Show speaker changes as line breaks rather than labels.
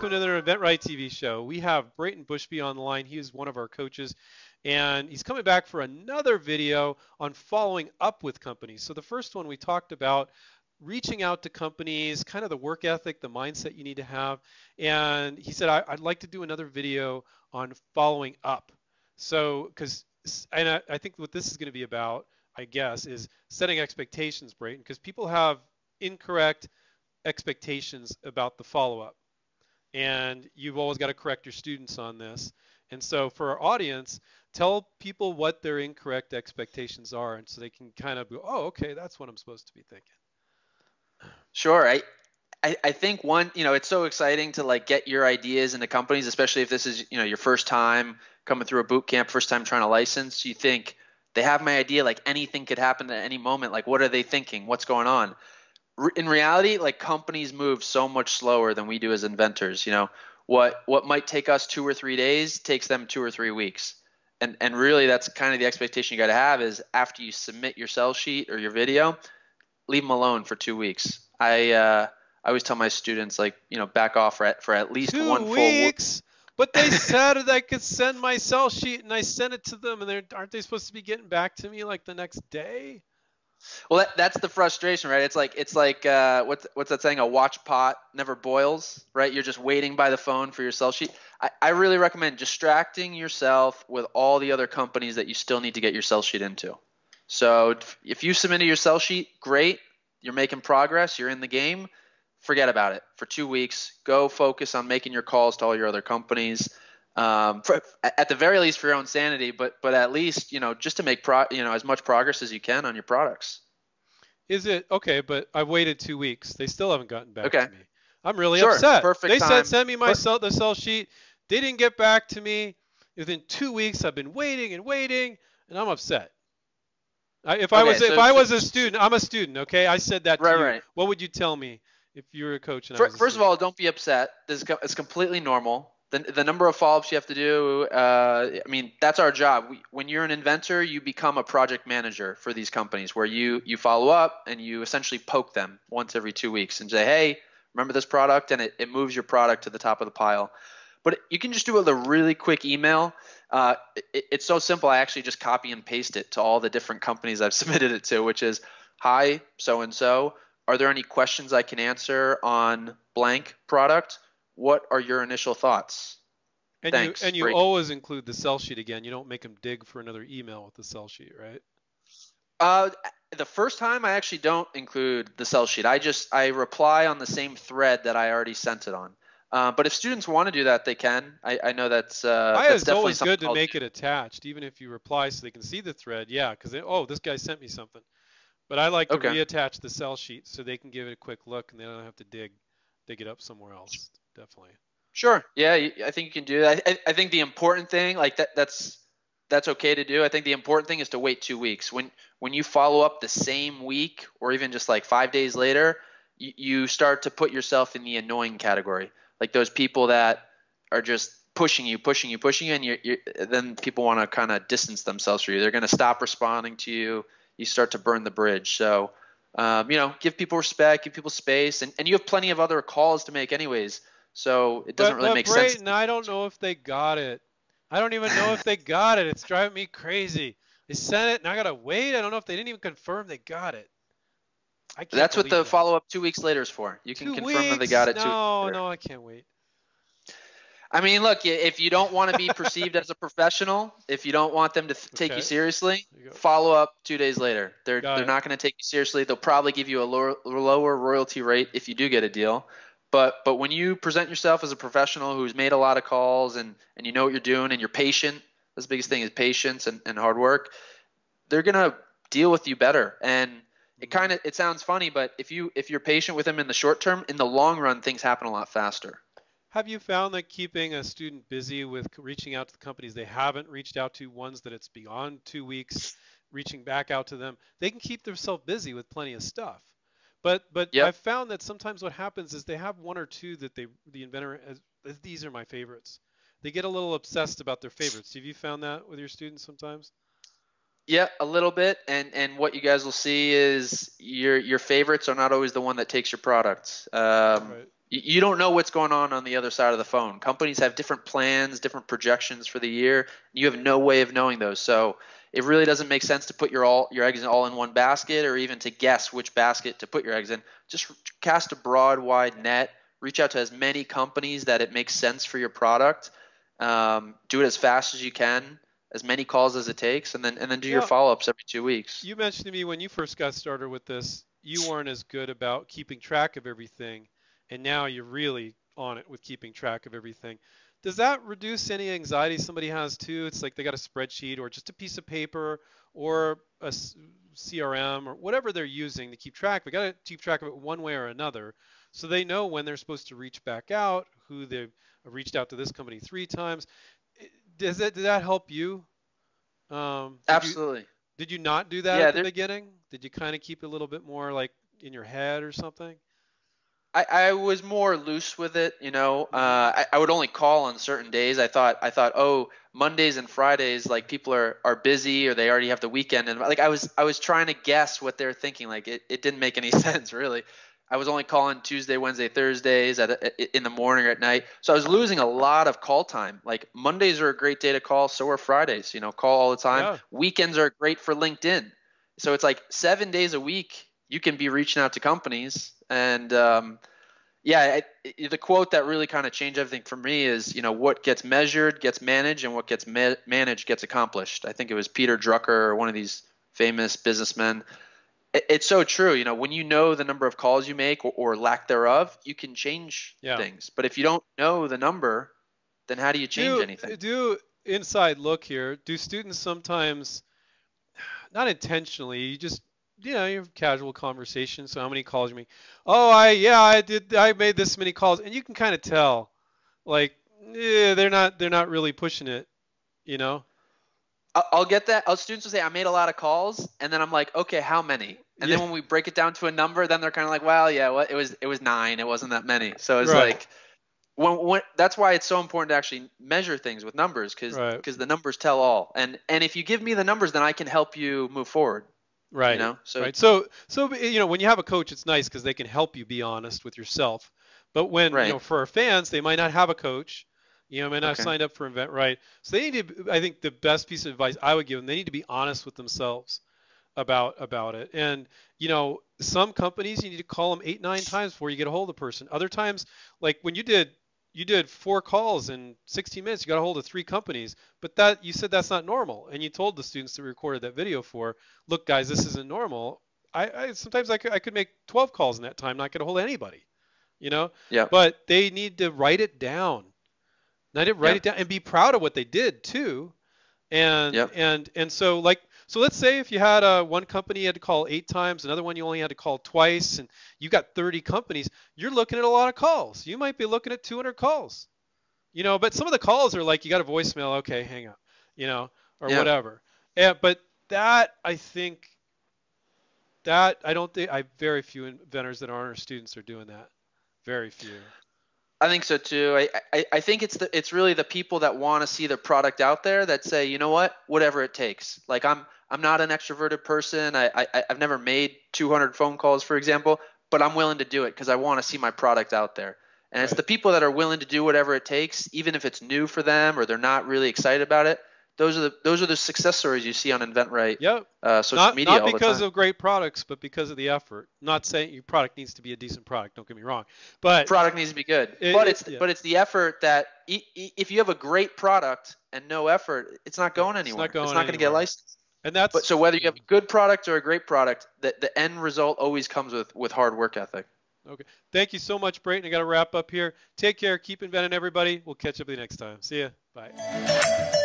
welcome to another EventRite TV show. We have Brayton Bushby on the line. He is one of our coaches, and he's coming back for another video on following up with companies. So the first one we talked about reaching out to companies, kind of the work ethic, the mindset you need to have. And he said, I'd like to do another video on following up. So, I think what this is going to be about, I guess, is setting expectations, Brayton, because people have incorrect expectations about the follow-up. And you've always got to correct your students on this. And so for our audience, tell people what their incorrect expectations are, and so they can kind of go, oh, okay, that's what I'm supposed to be thinking.
Sure. I think one, it's so exciting to like get your ideas into companies, especially if this is, your first time coming through a boot camp, first time trying to license. You think they have my idea, like anything could happen at any moment. Like, what are they thinking? What's going on? In reality, like companies move so much slower than we do as inventors. What might take us 2 or 3 days takes them 2 or 3 weeks. And really that's kind of the expectation you got to have is after you submit your sell sheet or your video, leave them alone for 2 weeks. I always tell my students, like, back off for at least
2
one
weeks. But they said that I could send my sell sheet, and I sent it to them, and aren't they supposed to be getting back to me like the next day?
Well, that's the frustration, right? It's like what's that saying? A watch pot never boils, right? You're just waiting by the phone for your sell sheet. I really recommend distracting yourself with all the other companies that you still need to get your sell sheet into. So if you submitted your sell sheet, great. You're making progress. You're in the game. Forget about it for 2 weeks. Go focus on making your calls to all your other companies. At the very least for your own sanity, but at least, just to make as much progress as you can on your products.
Is it okay? But I've waited 2 weeks. They still haven't gotten back to me. I'm really
Sure.
upset.
Perfect
They
time.
said send me the sell sheet. They didn't get back to me. Within 2 weeks, I've been waiting and waiting, and I'm upset. If I was a student, I'm a student. Okay, I said that to you.
Right.
What would you tell me if you were a coach? And
First of all, don't be upset. It's completely normal. The number of follow-ups you have to do, that's our job. When you're an inventor, you become a project manager for these companies where you follow up and you essentially poke them once every 2 weeks and say, hey, remember this product? And it moves your product to the top of the pile. But you can just do it with a really quick email. It's so simple. I actually just copy and paste it to all the different companies I've submitted it to, which is, hi, so-and-so. Are there any questions I can answer on blank product? What are your initial thoughts?
And
Thanks.
You always include the sell sheet again. You don't make them dig for another email with the sell sheet, right?
The first time I actually don't include the sell sheet. I reply on the same thread that I already sent it on. But if students want to do that, they can. I know that's
it's always good to make it attached, even if you reply so they can see the thread. Yeah, because this guy sent me something. But I like to reattach the sell sheet so they can give it a quick look and they don't have to dig it up somewhere else. Definitely.
Sure. Yeah, I think you can do that. I think the important thing, like that's okay to do. I think the important thing is to wait 2 weeks. When you follow up the same week or even just like 5 days later, you start to put yourself in the annoying category. Like those people that are just pushing you, and then people want to kind of distance themselves from you. They're going to stop responding to you. You start to burn the bridge. So, give people respect, give people space, and you have plenty of other calls to make anyways. So it doesn't really make sense.
But I don't know if they got it. I don't even know if they got it. It's driving me crazy. They sent it, and I got to wait. I don't know if they didn't even confirm they got it.
That's what the follow-up 2 weeks later is for. You can confirm that they got it.
No, I can't wait.
I mean, look, if you don't want to be perceived as a professional, if you don't want them to take you seriously, follow up 2 days later. They're not going to take you seriously. They'll probably give you a lower royalty rate if you do get a deal. But when you present yourself as a professional who's made a lot of calls and you know what you're doing and you're patient, that's the biggest thing is patience and hard work, they're going to deal with you better. And it sounds funny, but if you're patient with them in the short term, in the long run, things happen a lot faster.
Have you found that keeping a student busy with reaching out to the companies they haven't reached out to, ones that it's beyond 2 weeks, reaching back out to them, they can keep themselves busy with plenty of stuff. But
Yep.
I've found that sometimes what happens is they have one or two that the inventor has, these are my favorites. They get a little obsessed about their favorites. Have you found that with your students sometimes?
Yeah, a little bit, and what you guys will see is your favorites are not always the one that takes your products.
Right.
You don't know what's going on the other side of the phone. Companies have different plans, different projections for the year. You have no way of knowing those. So it really doesn't make sense to put your eggs all in one basket, or even to guess which basket to put your eggs in. Just cast a broad, wide net. Reach out to as many companies that it makes sense for your product. Do it as fast as you can, as many calls as it takes, and then do your follow-ups every 2 weeks.
You mentioned to me when you first got started with this, you weren't as good about keeping track of everything, and now you're really on it with keeping track of everything. Does that reduce any anxiety somebody has too? It's like they got a spreadsheet or just a piece of paper or a CRM or whatever they're using to keep track. They got to keep track of it one way or another, so they know when they're supposed to reach back out, who they've reached out to this company 3 times. Did that help you?
Absolutely.
Did you not do that at the beginning? Did you kind of keep it a little bit more like in your head or something?
I was more loose with it, I would only call on certain days. I thought, oh, Mondays and Fridays, like people are busy or they already have the weekend. And like I was trying to guess what they're thinking. Like it didn't make any sense really. I was only calling Tuesday, Wednesday, Thursdays in the morning or at night. So I was losing a lot of call time. Like Mondays are a great day to call. So are Fridays, call all the time. Yeah. Weekends are great for LinkedIn. So it's like 7 days a week you can be reaching out to companies. And the quote that really kind of changed everything for me is, what gets measured gets managed, and what gets managed gets accomplished. I think it was Peter Drucker, or one of these famous businessmen. It's so true. When you know the number of calls you make or lack thereof, you can change things. But if you don't know the number, then how do you change anything?
Do inside look here. Do students sometimes, not intentionally, you just, you have casual conversation. So how many calls you make? Oh, I made this many calls, and you can kind of tell, like, they're not really pushing it,
I'll get that. Students will say, I made a lot of calls, and then I'm like, okay, how many? And then when we break it down to a number, then they're kind of like, well, it was 9. It wasn't that many. So it's like, when that's why it's so important to actually measure things with numbers, because the numbers tell all. And if you give me the numbers, then I can help you move forward.
Right. So when you have a coach, it's nice because they can help you be honest with yourself. But when for our fans, they might not have a coach. May not have signed up for Eventbrite. So they need to. I think the best piece of advice I would give them, they need to be honest with themselves about it. And some companies you need to call them 8, 9 times before you get a hold of the person. Other times, like when you did 4 calls in 16 minutes, you got a hold of 3 companies. But that you said that's not normal, and you told the students that recorded that video for, look, guys, this isn't normal. I sometimes I could make 12 calls in that time, not get a hold of anybody.
Yeah.
But they need to write it down. Write it down and be proud of what they did too. And so let's say if you had one company you had to call 8 times, another one you only had to call twice, and you got 30 companies, you're looking at a lot of calls. You might be looking at 200 calls. But some of the calls are like you got a voicemail, okay, hang up, or whatever. Yeah, but that I very few inventors that aren't our students are doing that. Very few.
I think so too. I think it's really the people that want to see their product out there that say, you know what, whatever it takes. Like I'm not an extroverted person. I've never made 200 phone calls, for example, but I'm willing to do it because I want to see my product out there. And it's the people that are willing to do whatever it takes, even if it's new for them or they're not really excited about it. Those are the success stories you see on Eventbrite.
Yep.
Social media all the time.
Not because of great products, but because of the effort. Not saying your product needs to be a decent product. Don't get me wrong, but
product needs to be good. But it's the effort that if you have a great product and no effort, it's not going anywhere. It's not going to get licensed.
And
so whether you have a good product or a great product, the end result always comes with hard work ethic.
Okay. Thank you so much, Brayton. I got to wrap up here. Take care. Keep inventing, everybody. We'll catch up with you next time. See ya. Bye.